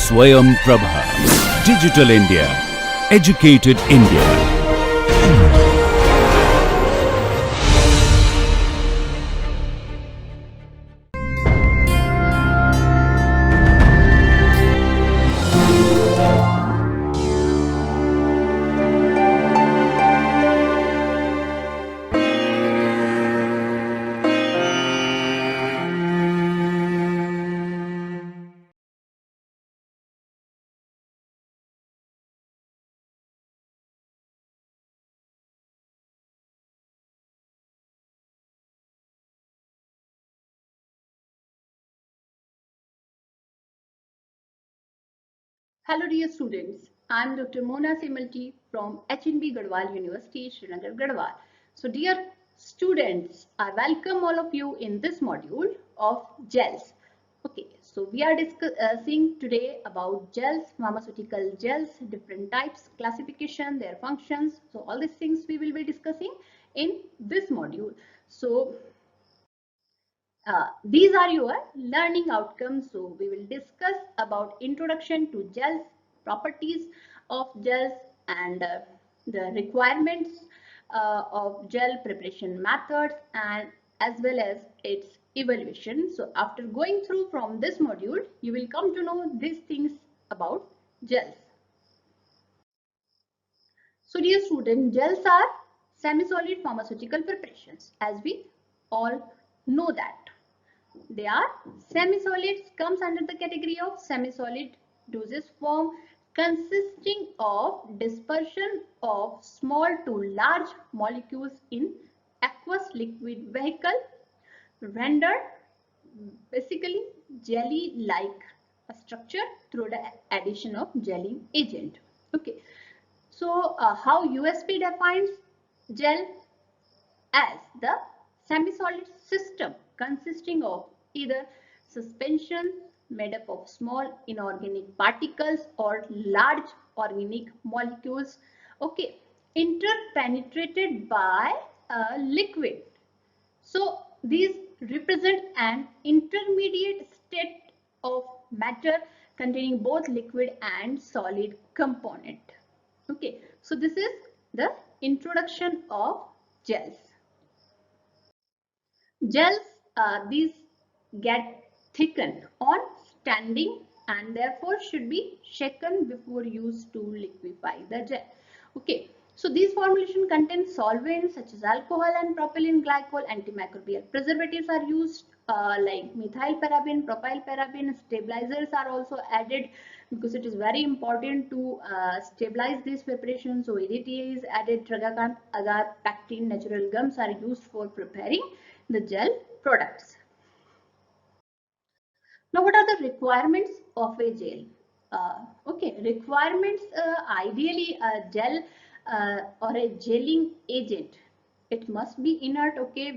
Swayam Prabha. Digital India. Educated India. Hello dear students, I am Dr. Mona Semalti from HNB Garhwal University, Srinagar, Garhwal. So dear students, I welcome all of you in this module of gels. Okay, so we are discussing today about gels, pharmaceutical gels, different types, classification, their functions. So all these things we will be discussing in this module. So these are your learning outcomes. So we will discuss about introduction to gels, properties of gels, and the requirements of gel preparation methods, and as well as its evaluation. So after going through from this module, you will come to know these things about gels. So dear student, gels are semi-solid pharmaceutical preparations, as we all know that. They are semi-solids, comes under the category of semi-solid dosage form consisting of dispersion of small to large molecules in aqueous liquid vehicle, rendered basically jelly-like structure through the addition of gelling agent. Okay, so how USP defines gel as the semi-solid system consisting of either suspension made up of small inorganic particles or large organic molecules, okay, interpenetrated by a liquid. So these represent an intermediate state of matter containing both liquid and solid component. Okay, so this is the introduction of gels. Gels, these get thickened on standing and therefore should be shaken before used to liquefy the gel. Okay, so these formulation contain solvents such as alcohol and propylene glycol. Antimicrobial preservatives are used like methyl paraben, propyl paraben. Stabilizers are also added because it is very important to stabilize this preparation. So EDTA is added, tragacan, agar, pectin, natural gums are used for preparing the gel products. Now, what are the requirements of a gel? Okay, requirements, ideally a gel or a gelling agent. It must be inert. Okay,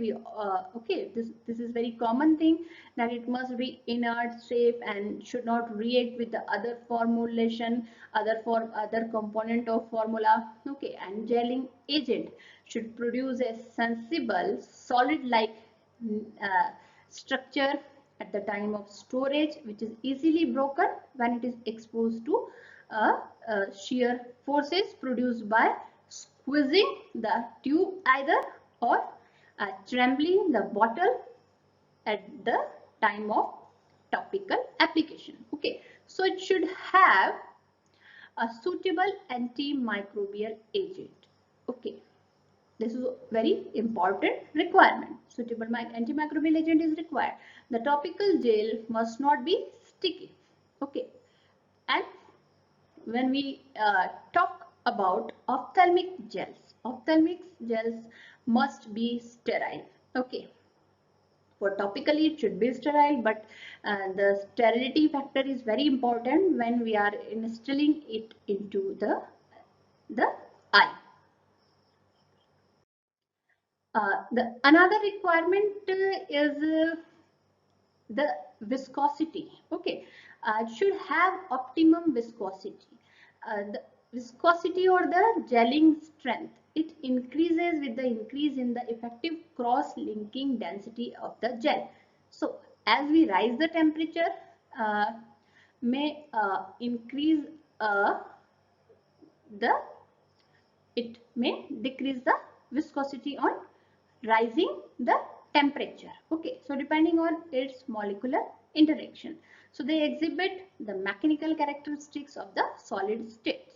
this is very common thing that it must be inert, safe, and should not react with the other formulation, other component of formula. Okay, and gelling agent should produce a sensible solid-like structure at the time of storage, which is easily broken when it is exposed to shear forces produced by squeezing the tube either or trembling the bottle at the time of topical application. Okay, so it should have a suitable antimicrobial agent. Okay, this is a very important requirement. Suitable antimicrobial agent is required. The topical gel must not be sticky. Okay, and when we talk about ophthalmic gels must be sterile. Okay, for topically it should be sterile, but the sterility factor is very important when we are instilling it into the eye. The another requirement is the viscosity. Okay, it should have optimum viscosity. The viscosity or the gelling strength, it increases with the increase in the effective cross-linking density of the gel. So as we rise the temperature, uh, may increase the it may decrease the viscosity on rising the temperature. Okay, so depending on its molecular interaction. So they exhibit the mechanical characteristics of the solid states.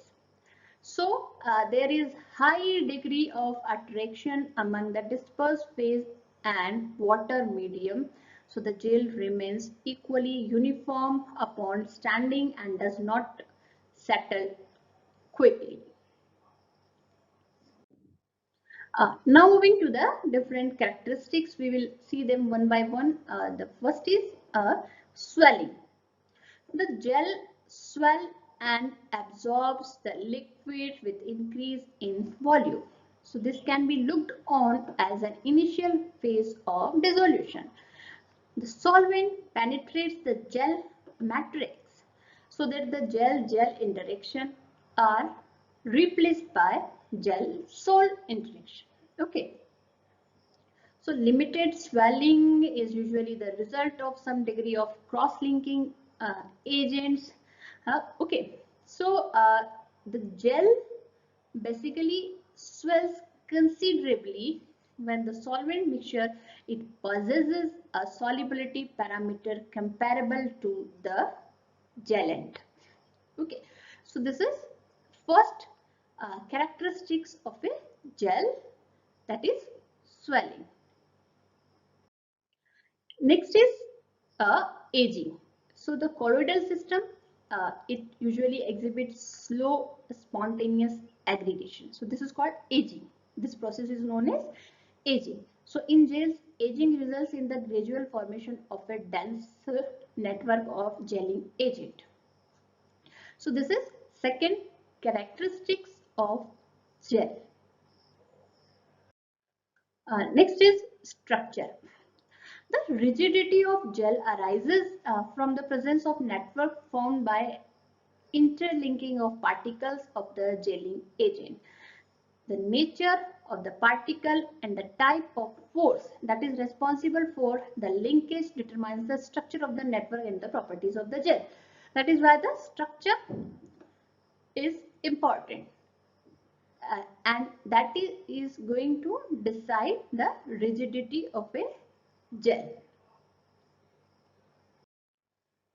So there is high degree of attraction among the dispersed phase and water medium. So the gel remains equally uniform upon standing and does not settle quickly. Now moving to the different characteristics, we will see them one by one. The first is swelling. The gel swell and absorbs the liquid with increase in volume. So this can be looked on as an initial phase of dissolution. The solvent penetrates the gel matrix so that the gel-gel interaction are replaced by gel-salt interaction. Okay. So limited swelling is usually the result of some degree of cross-linking agents. Okay, so the gel basically swells considerably when the solvent mixture it possesses a solubility parameter comparable to the gellant. Okay, so this is first characteristics of a gel, that is swelling. Next is aging. So the colloidal system, it usually exhibits slow spontaneous aggregation. So this is called aging. This process is known as aging. So in gels, aging results in the gradual formation of a denser network of gelling agent. So this is second characteristics of gel. Next is structure. The rigidity of gel arises from the presence of network formed by interlinking of particles of the gelling agent. The nature of the particle and the type of force that is responsible for the linkage determines the structure of the network and the properties of the gel. That is why the structure is important. And that is going to decide the rigidity of a gel.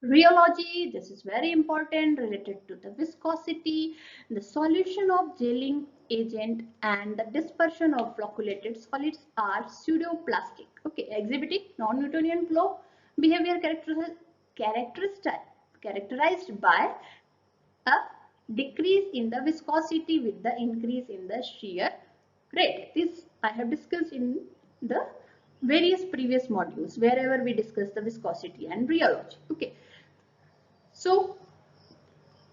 Rheology, this is very important, related to the viscosity, the solution of gelling agent and the dispersion of flocculated solids are pseudoplastic. Okay, exhibiting non-Newtonian flow behavior characterized by a decrease in the viscosity with the increase in the shear rate. This I have discussed in the various previous modules wherever we discuss the viscosity and rheology. Okay. So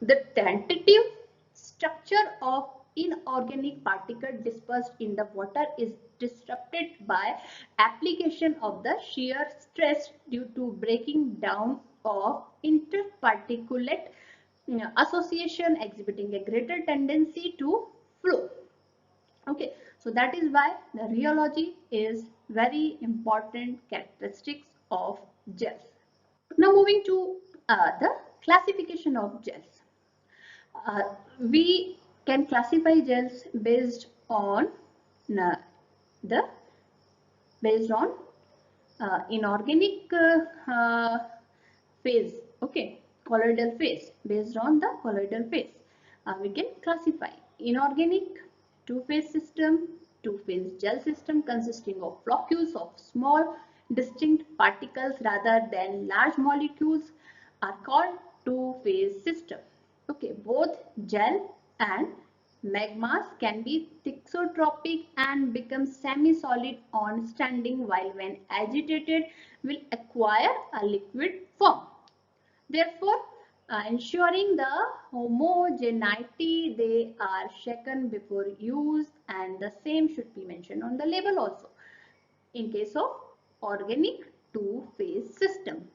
the tentative structure of inorganic particle dispersed in the water is disrupted by application of the shear stress due to breaking down of interparticulate association exhibiting a greater tendency to flow. Okay, so that is why the rheology is very important characteristics of gels. Now moving to the classification of gels. We can classify gels uh, the based on inorganic phase. Okay, colloidal phase. Based on the colloidal phase, we can classify inorganic two-phase system, two-phase gel system consisting of floccules of small distinct particles rather than large molecules are called two-phase system. Okay, both gel and magmas can be thixotropic and become semi-solid on standing, while when agitated will acquire a liquid form. Therefore, ensuring the homogeneity, they are shaken before use, and the same should be mentioned on the label also in case of organic two-phase system.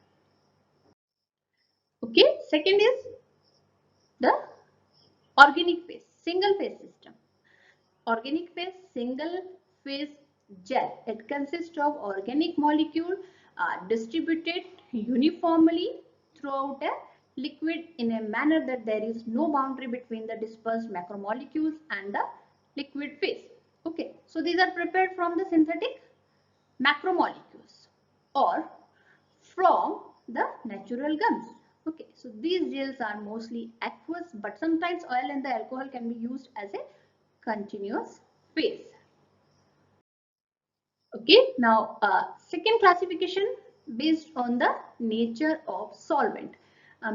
Okay, second is the organic phase, single phase system. Organic phase, single phase gel. It consists of organic molecule distributed uniformly throughout a liquid in a manner that there is no boundary between the dispersed macromolecules and the liquid phase. Okay, so these are prepared from the synthetic macromolecules or from the natural gums. Okay, so these gels are mostly aqueous, but sometimes oil and the alcohol can be used as a continuous phase. Okay, now second classification based on the nature of solvent.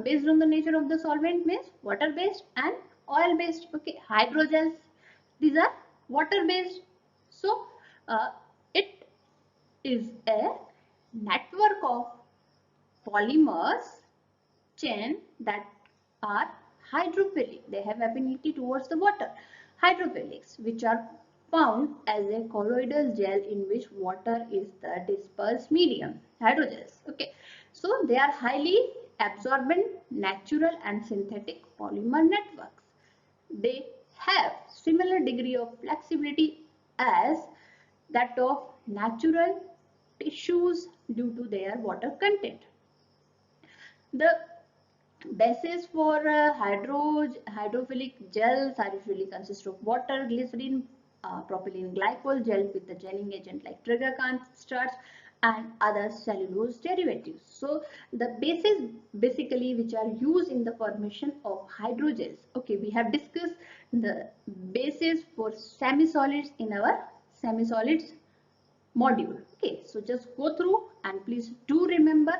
Based on the nature of the solvent means water based and oil based. Okay, hydrogels, these are water based. So it is a network of polymers chain that are hydrophilic. They have affinity towards the water. Hydrophilics, which are found as a colloidal gel in which water is the dispersed medium. Hydrogels. Okay. So they are highly absorbent, natural and synthetic polymer networks. They have similar degree of flexibility as that of natural tissues due to their water content. The bases for hydrophilic gels are usually consist of water, glycerin, propylene glycol gel with the gelling agent like tragacanth starch and other cellulose derivatives. So the bases basically which are used in the formation of hydrogels. Okay, we have discussed the bases for semi-solids in our semi-solids module. Okay, so just go through and please do remember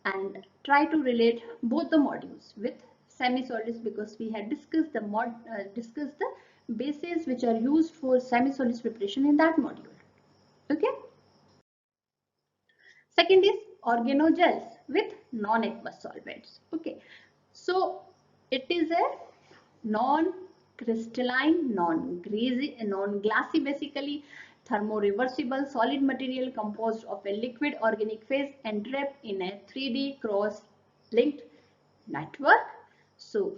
and try to relate both the modules with semi-solids because we had discussed the bases which are used for semi-solids preparation in that module. Okay. Second is organogels with non-aqueous solvents. Okay, so it is a non-crystalline, non-greasy, non-glassy basically thermoreversible solid material composed of a liquid organic phase entrapped in a 3D cross-linked network. So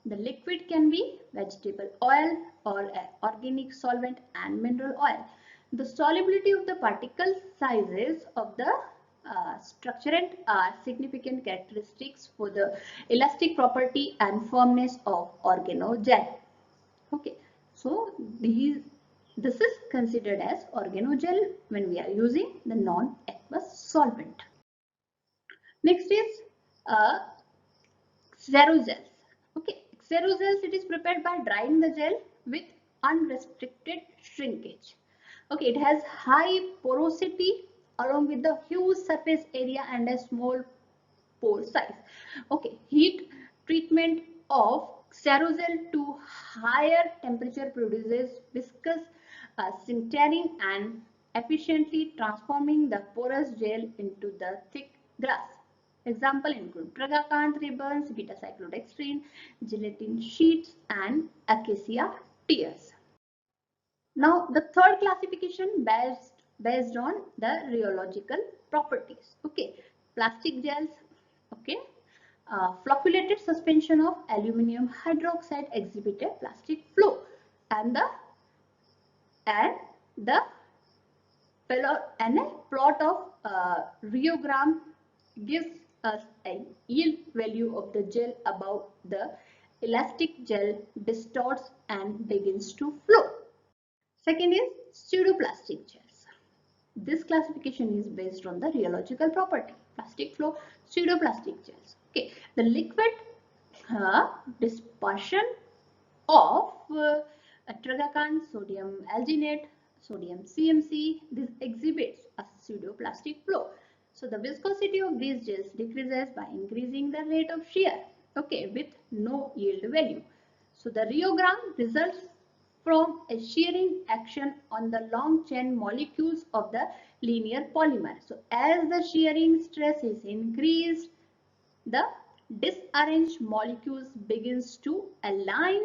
the liquid can be vegetable oil or organic solvent and mineral oil. The solubility of the particle sizes of the structurant are significant characteristics for the elastic property and firmness of organogel. Okay, so this is considered as organogel when we are using the non-aqueous solvent. Next is xerogels. Okay, xerogels, it is prepared by drying the gel with unrestricted shrinkage. Okay, it has high porosity along with the huge surface area and a small pore size. Okay, heat treatment of xerogel to higher temperature produces viscous sintering and efficiently transforming the porous gel into the thick glass. Example include tragacanth ribbons, beta-cyclodextrin, gelatin sheets, and acacia tears. Now, the third classification based on the rheological properties. Okay, plastic gels. Okay, flocculated suspension of aluminum hydroxide exhibit a plastic flow, and the and a plot of rheogram gives us a yield value of the gel above the elastic gel distorts and begins to flow. Second is pseudoplastic gels. This classification is based on the rheological property. Plastic flow, pseudoplastic gels. Okay, the liquid dispersion of tragacanth, sodium alginate, sodium CMC, this exhibits a pseudoplastic flow. So the viscosity of these gels decreases by increasing the rate of shear, okay, with no yield value. So the rheogram results from a shearing action on the long chain molecules of the linear polymer. So as the shearing stress is increased, the disarranged molecules begins to align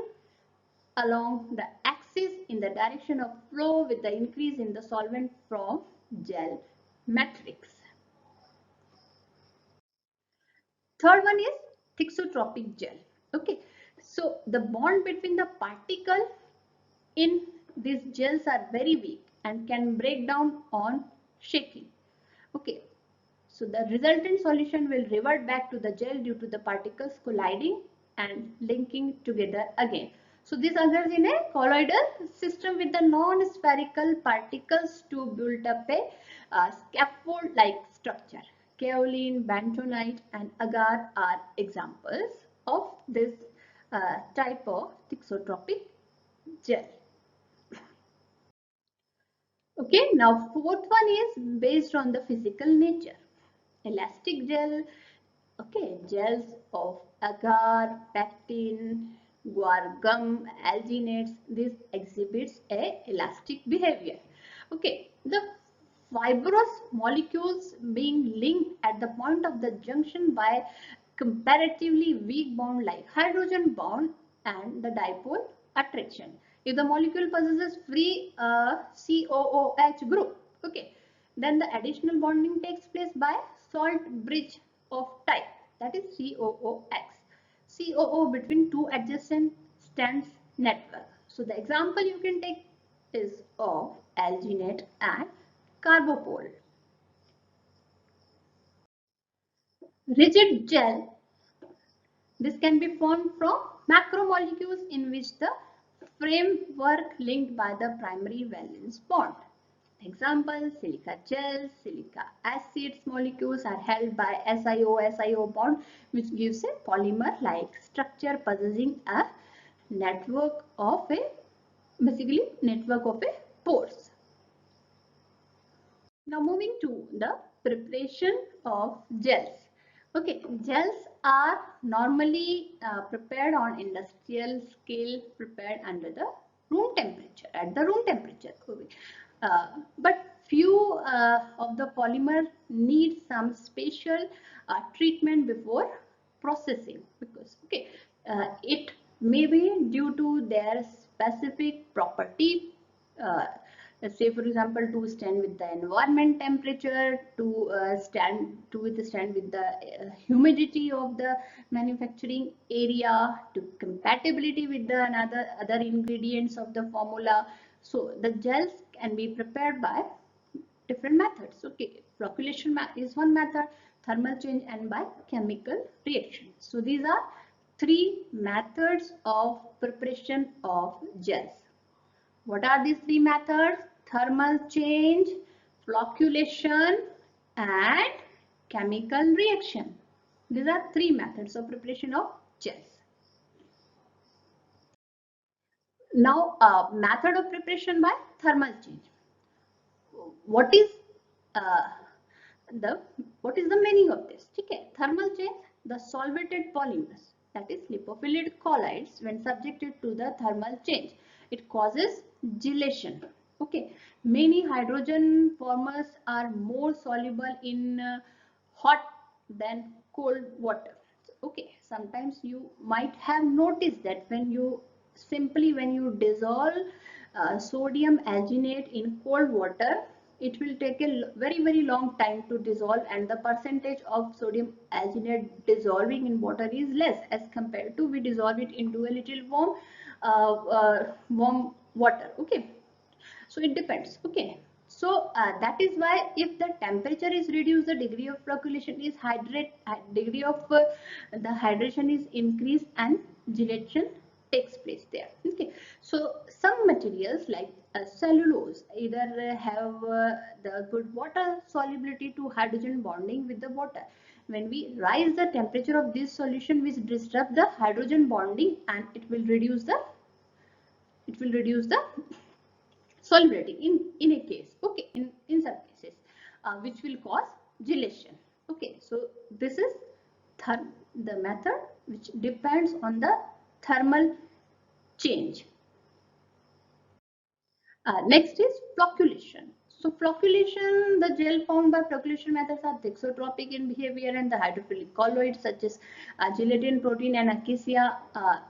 along the axis in the direction of flow with the increase in the solvent from gel matrix. Third one is thixotropic gel. Okay, so the bond between the particle in these gels are very weak and can break down on shaking. Okay, So the resultant solution will revert back to the gel due to the particles colliding and linking together again. So this occurs in a colloidal system with the non-spherical particles to build up a scaffold-like structure. Kaolin, bentonite and agar are examples of this type of thixotropic gel. Okay, now fourth one is based on the physical nature. Elastic gel, okay, gels of agar, pectin, guar gum, alginates, this exhibits a elastic behavior. Okay, the fibrous molecules being linked at the point of the junction by comparatively weak bond like hydrogen bond and the dipole attraction. If the molecule possesses free COOH group, okay, then the additional bonding takes place by salt bridge of type, that is COOX. COO between two adjacent strands network. So the example you can take is of alginate and carbopol. Rigid gel, this can be formed from macromolecules in which the framework linked by the primary valence bond. Example, silica gel, silica acids molecules are held by SiO bond, which gives a polymer-like structure possessing a network of a pores. Now moving to the preparation of gels. Okay, gels are normally prepared on industrial scale, prepared under the room temperature, at the room temperature. But few of the polymer need some special treatment before processing, because it may be due to their specific property. Let's say, for example, to stand with the environment temperature, to stand with the humidity of the manufacturing area, to compatibility with the other ingredients of the formula. So the gels can be prepared by different methods. Okay, flocculation is one method, thermal change, and by chemical reaction. So these are three methods of preparation of gels. What are these three methods? Thermal change, flocculation and chemical reaction. These are three methods of preparation of gels. Now, method of preparation by thermal change. What is uh, the meaning of this? Okay, thermal change, the solvated polymers, that is lipophilic colloids, when subjected to the thermal change, it causes gelation. Okay, many hydrogen formers are more soluble in hot than cold water. Okay, sometimes you might have noticed that when you dissolve sodium alginate in cold water, it will take a very long time to dissolve, and the percentage of sodium alginate dissolving in water is less as compared to we dissolve it into a little warm water. Okay, so it depends. Okay, so that is why if the temperature is reduced, the degree of flocculation is degree of the hydration is increased and gelation takes place there. Okay, so some materials like cellulose either have the good water solubility to hydrogen bonding with the water. When we rise the temperature of this solution, which disrupt the hydrogen bonding, and it will reduce the solubility in a case. Okay, in some cases which will cause gelation. Okay, so this is the method which depends on the thermal change. Next is flocculation. So flocculation, the gel formed by flocculation methods are thixotropic in behavior, and the hydrophilic colloids such as gelatin, protein and acacia.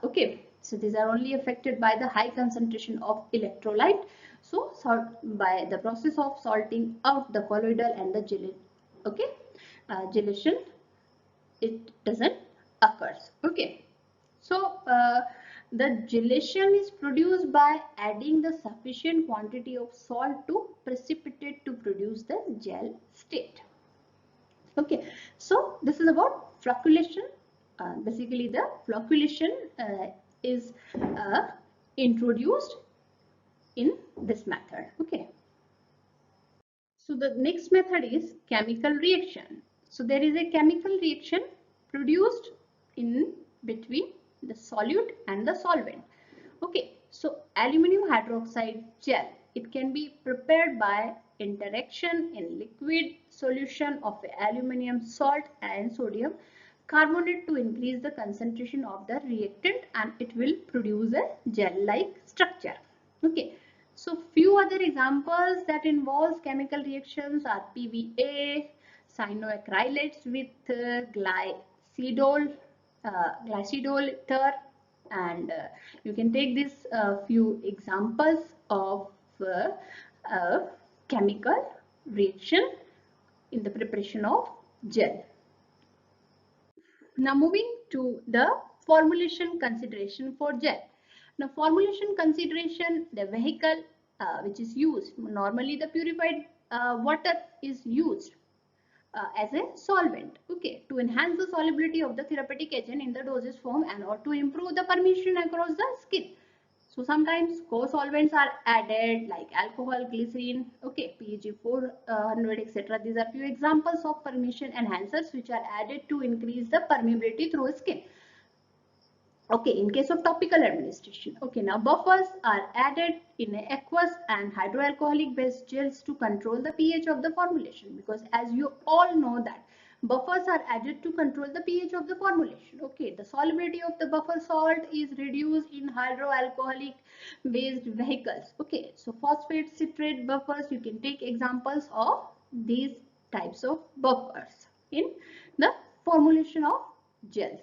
Okay, so these are only affected by the high concentration of electrolyte. So by the process of salting out the colloidal and the gelatin, okay, gelation, it doesn't occurs. Okay, so the gelation is produced by adding the sufficient quantity of salt to precipitate to produce the gel state. Okay, so this is about flocculation. Basically, the flocculation is introduced in this method. Okay. So the next method is chemical reaction. So there is a chemical reaction produced in between the solute and the solvent. Okay, so aluminum hydroxide gel, it can be prepared by interaction in liquid solution of aluminum salt and sodium carbonate to increase the concentration of the reactant, and it will produce a gel-like structure. Okay, so few other examples that involves chemical reactions are PVA, cyanoacrylates with glycidol ether, and you can take this few examples of uh, chemical reaction in the preparation of gel. Now moving to the formulation consideration for gel. Now formulation consideration, the vehicle which is used, normally the purified water is used as a solvent, okay, to enhance the solubility of the therapeutic agent in the dosage form and or to improve the permeation across the skin. So sometimes co-solvents are added like alcohol, glycerin, okay, PEG 400, etc. These are few examples of permeation enhancers which are added to increase the permeability through skin. Okay, in case of topical administration, okay, now buffers are added in aqueous and hydroalcoholic based gels to control the pH of the formulation, because as you all know that buffers are added to control the pH of the formulation. Okay, the solubility of the buffer salt is reduced in hydroalcoholic based vehicles. Okay, so phosphate citrate buffers, you can take examples of these types of buffers in the formulation of gels.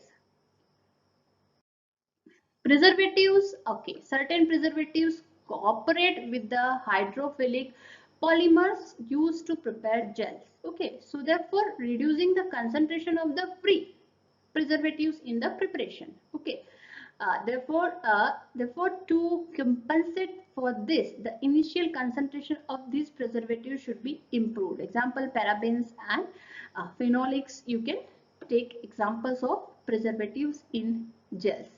Preservatives, okay, certain preservatives cooperate with the hydrophilic polymers used to prepare gels. Okay, so therefore reducing the concentration of the free preservatives in the preparation. Okay, therefore to compensate for this, the initial concentration of these preservatives should be improved. Example, parabens and phenolics. You can take examples of preservatives in gels.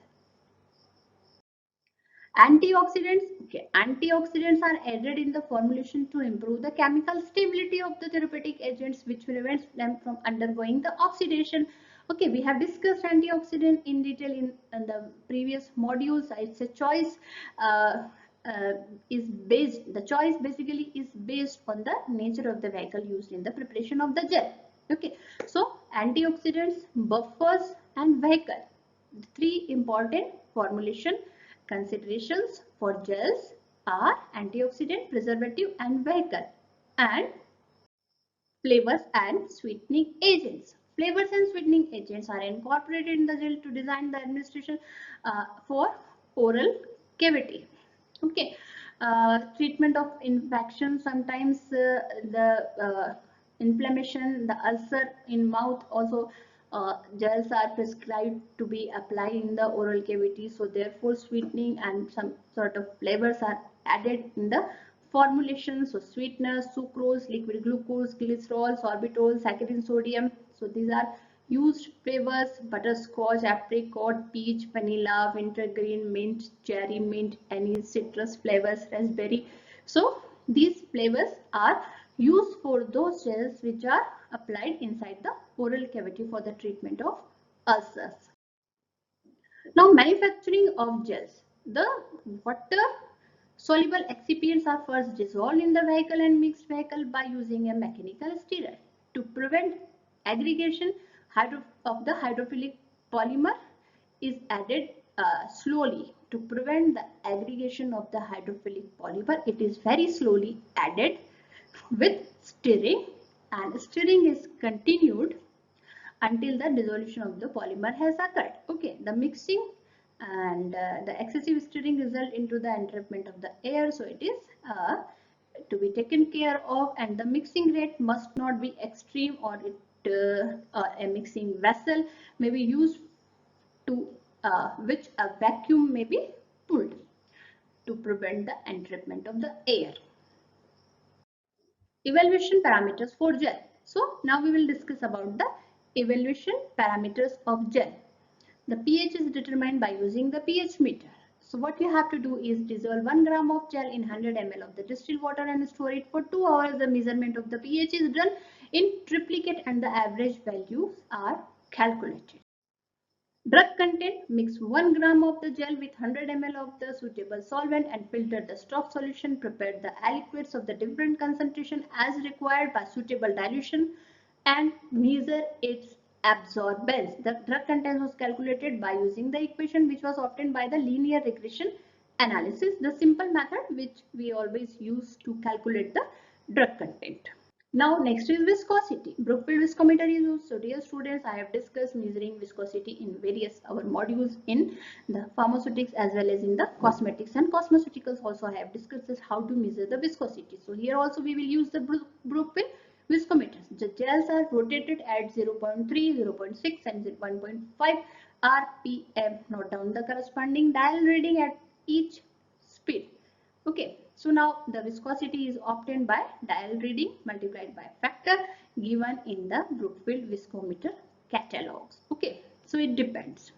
Antioxidants, okay, antioxidants are added in the formulation to improve the chemical stability of the therapeutic agents, which prevents them from undergoing the oxidation. Okay, we have discussed antioxidant in detail in the previous modules. It's a choice uh, the choice basically is based on the nature of the vehicle used in the preparation of the gel. Okay, so antioxidants, buffers and vehicle, three important formulation considerations for gels are antioxidant, preservative and vehicle, and flavors and sweetening agents. Flavors and sweetening agents are incorporated in the gel to design the administration for oral cavity. Okay, treatment of infection, sometimes the inflammation, the ulcer in mouth, also gels are prescribed to be applied in the oral cavity. So therefore sweetening and some sort of flavors are added in the formulation. So sweeteners, sucrose, liquid glucose, glycerol, sorbitol, saccharin, sodium. So these are used flavors: butterscotch, apricot, peach, vanilla, wintergreen, mint, cherry, mint, anise, citrus flavors, raspberry. So these flavors are used for those gels which are applied inside the oral cavity for the treatment of ulcers. Now manufacturing of gels. The water soluble excipients are first dissolved in the vehicle and mixed vehicle by using a mechanical stirrer. To prevent aggregation of the hydrophilic polymer is added slowly. To prevent the aggregation of the hydrophilic polymer, it is very slowly added with stirring, and stirring is continued until the dissolution of the polymer has occurred. Okay, the mixing and the excessive stirring result into the entrapment of the air, so it is to be taken care of, and the mixing rate must not be extreme, or a mixing vessel may be used to which a vacuum may be pulled to prevent the entrapment of the air. Evaluation parameters for gel. So now we will discuss about the evaluation parameters of gel. The pH is determined by using the pH meter. So what you have to do is dissolve 1 gram of gel in 100 ml of the distilled water and store it for 2 hours. The measurement of the pH is done in triplicate and the average values are calculated. Drug content: mix 1 gram of the gel with 100 ml of the suitable solvent and filter the stock solution. Prepare the liquids of the different concentration as required by suitable dilution and measure its absorbance. The drug content was calculated by using the equation which was obtained by the linear regression analysis, the simple method which we always use to calculate the drug content. Now next is viscosity. Brookfield viscometer is used. So dear students, I have discussed measuring viscosity in various our modules in the pharmaceutics as well as in the cosmetics and cosmeceuticals. Also I have discussed this how to measure the viscosity. So here also we will use the Brookfield viscometers. The gels are rotated at 0.3, 0.6 and 1.5 RPM. Note down the corresponding dial reading at each speed. Okay, so now the viscosity is obtained by dial reading multiplied by factor given in the Brookfield viscometer catalogs. Okay, so it depends.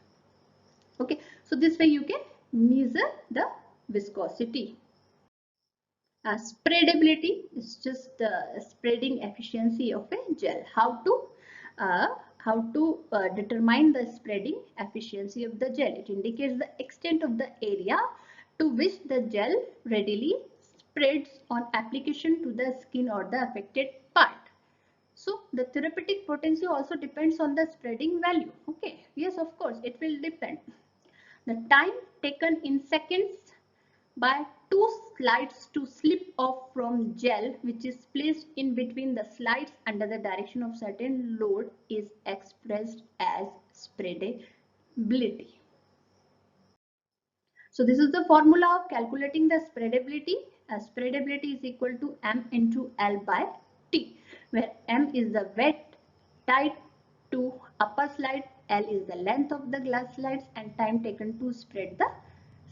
Okay, so this way you can measure the viscosity. Spreadability is just the spreading efficiency of a gel. How to determine the spreading efficiency of the gel? It indicates the extent of the area to which the gel readily spreads on application to the skin or the affected part. So the therapeutic potency also depends on the spreading value. Okay, yes, of course, it will depend. The time taken in seconds by two slides to slip off from gel which is placed in between the slides under the direction of certain load is expressed as spreadability. So this is the formula of calculating the spreadability. Spreadability is equal to m into L by T, where m is the wet tight to upper slide, L is the length of the glass slides and time taken to spread the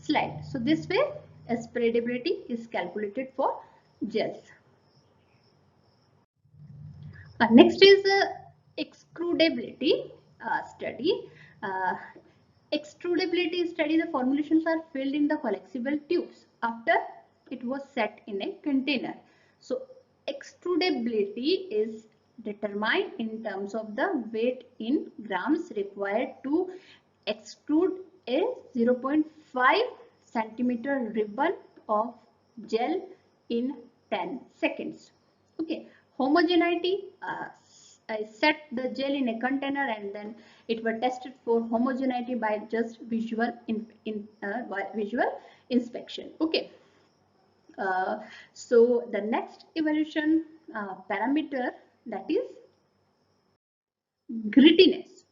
slide. So this way spreadability is calculated for gels. Next is extrudability study. Extrudability study, the formulations are filled in the flexible tubes after it was set in a container. So extrudability is determined in terms of the weight in grams required to extrude a 0.5 centimeter ribbon of gel in 10 seconds. Okay, homogeneity, I set the gel in a container and then it was tested for homogeneity by just visual inspection. Okay, so the next evaluation parameter, that is grittiness.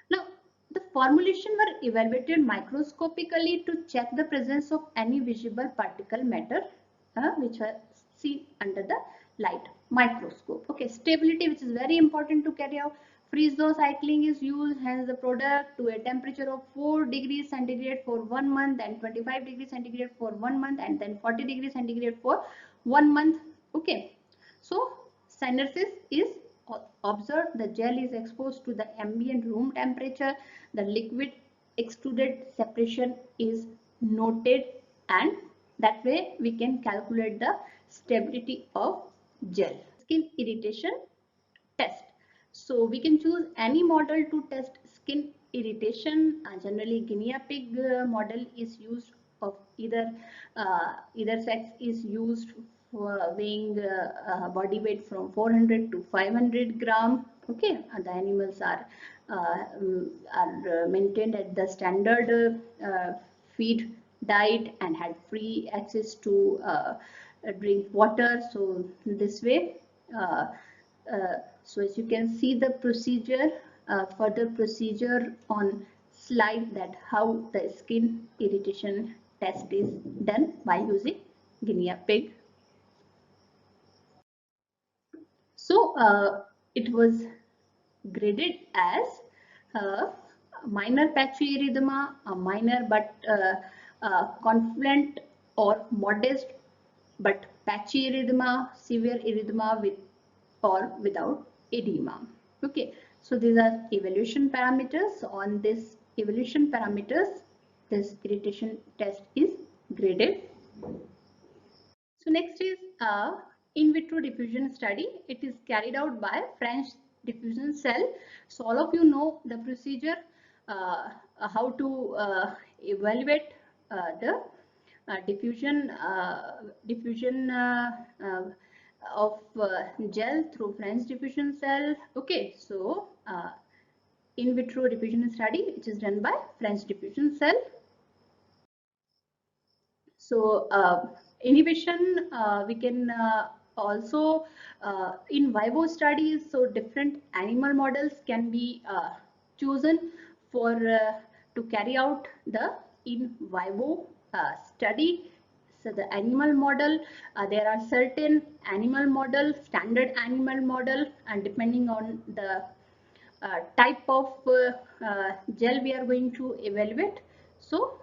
Now the formulation were evaluated microscopically to check the presence of any visible particle matter which were seen under the light microscope. Okay, stability, which is very important to carry out. Freeze-thaw cycling is used, hence the product to a temperature of 4 degrees centigrade for 1 month, then 25 degrees centigrade for 1 month, and then 40 degrees centigrade for 1 month. Okay, so synersis is observed. The gel is exposed to the ambient room temperature. The liquid extruded separation is noted, and that way we can calculate the stability of gel. Skin irritation test. So we can choose any model to test skin irritation. Generally guinea pig model is used of either sex is used for weighing body weight from 400 to 500 gram. Okay, the animals are maintained at the standard feed diet and had free access to drink water. So this way so as you can see the procedure, further procedure on slide, that how the skin irritation test is done by using guinea pig. So it was graded as minor patchy erythema, a minor but confluent or modest but patchy erythema, severe erythema with or without edema. Okay, so these are evaluation parameters. On this evaluation parameters, this irritation test is graded. So next is in vitro diffusion study. It is carried out by French diffusion cell. So all of you know the procedure, how to evaluate the diffusion of gel through French diffusion cell. Okay, so in vitro diffusion study, which is done by French diffusion cell. So inhibition, we can also in vivo studies, so different animal models can be chosen for to carry out the in vivo study. So the animal model, there are certain animal model, standard animal model, and depending on the type of gel we are going to evaluate. So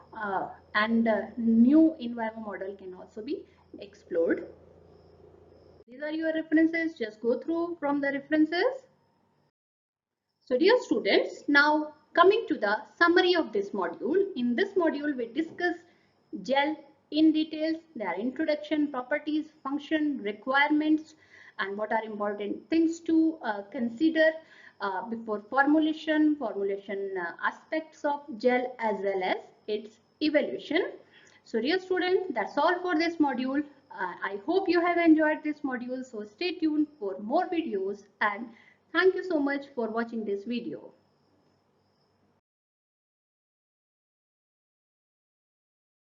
and new in vivo model can also be explored. These are your references. Just go through from the references. So dear students, now coming to the summary of this module. In this module, we discuss gel in details, their introduction, properties, function, requirements, and what are important things to consider before formulation aspects of gel as well as its evaluation. So dear students, that's all for this module. I hope you have enjoyed this module. So stay tuned for more videos, and thank you so much for watching this video.